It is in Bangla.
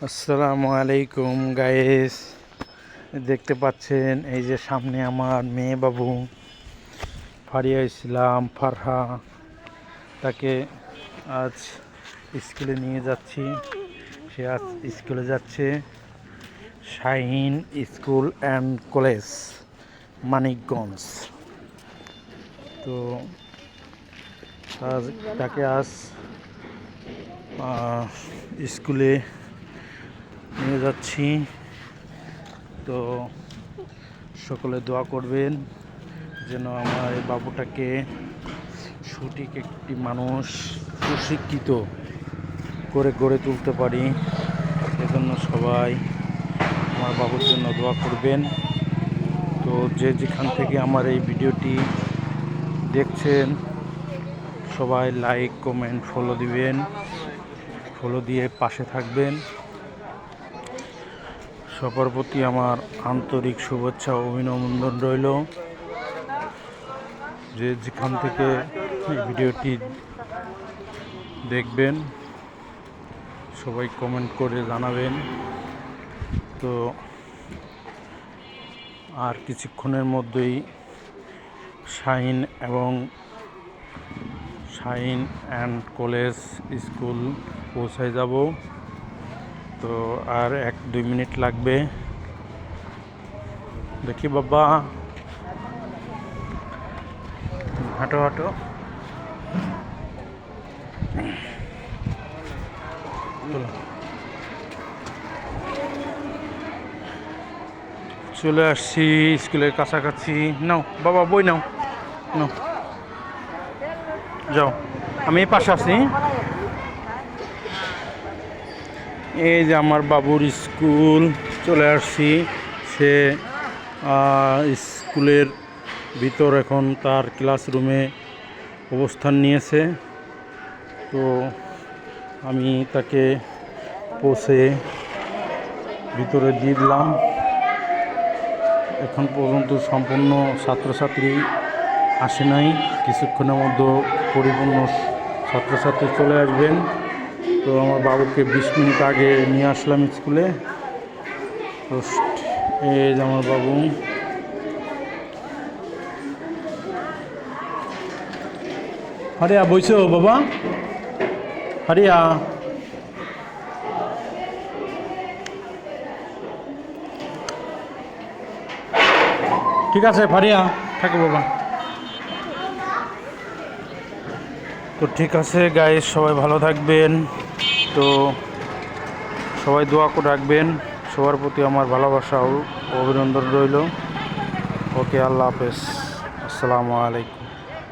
আসসালামু আলাইকুম গাইস, দেখতে পাচ্ছেন এই যে সামনে আমার মেয়ে বাবু ফারিয়া ইসলাম ফারহা, তাকে আজ স্কুলে নিয়ে যাচ্ছি। সে আজ স্কুলে যাচ্ছে Shaheen school and college, Manikganj. তো তাকে আজ স্কুলে নিয়ে যাচ্ছি। তো সকলে দোয়া করবেন যেন আমার এই বাবুটাকে সঠিক একটি মানুষ সুশিক্ষিত করে গড়ে তুলতে পারি। এজন্য সবাই আমার বাবুর জন্য দোয়া করবেন। তো যে যেখান থেকে আমার এই ভিডিওটি দেখছেন সবাই লাইক কমেন্ট ফলো দিবেন, ফলো দিয়ে পাশে থাকবেন। সবার প্রতি আমার আন্তরিক শুভেচ্ছা ও অভিনন্দন রইল। যে যেখান থেকে এই ভিডিওটি দেখবেন সবাই কমেন্ট করে জানাবেন। তো আর কিছুক্ষণের মধ্যেই শাহিন অ্যান্ড কলেজ স্কুল পৌঁছায় যাব। তো আর 1-2 মিনিট লাগবে। দেখি বাবা, হাঁটো হাঁটো। চলে আসছি স্কুলের কাছাকাছি। নাও বাবা, বই নাও, নাও যাও, আমি এই পাশে আছি। এই যে আমার বাবুর স্কুল, চলে আসছি। সে স্কুলের ভিতর এখন তার ক্লাসরুমে অবস্থান নিয়েছে। তো আমি তাকে পৌঁছে ভিতরে দিয়ে দিলাম। এখন পর্যন্ত সম্পূর্ণ ছাত্রছাত্রী আসে নাই, কিছুক্ষণের মধ্যে পরিপূর্ণ ছাত্রছাত্রী চলে আসবেন। তো আমার বাবুকে 20 মিনিট আগে নিয়ে আসলাম স্কুলে। তো এই যে আমার বাবু, হারিয়া বইছো বাবা, হারিয়া। ঠিক আছে ফারিয়া, থাকো বাবা। তো ঠিক আছে গাইস, সবাই ভালো থাকবেন। তো সবাই দোয়া করে রাখবেন। সবার প্রতি আমার ভালোবাসা ও অভিনন্দন রইল। ওকে, আল্লাহ হাফেজ, আসসালামু আলাইকুম।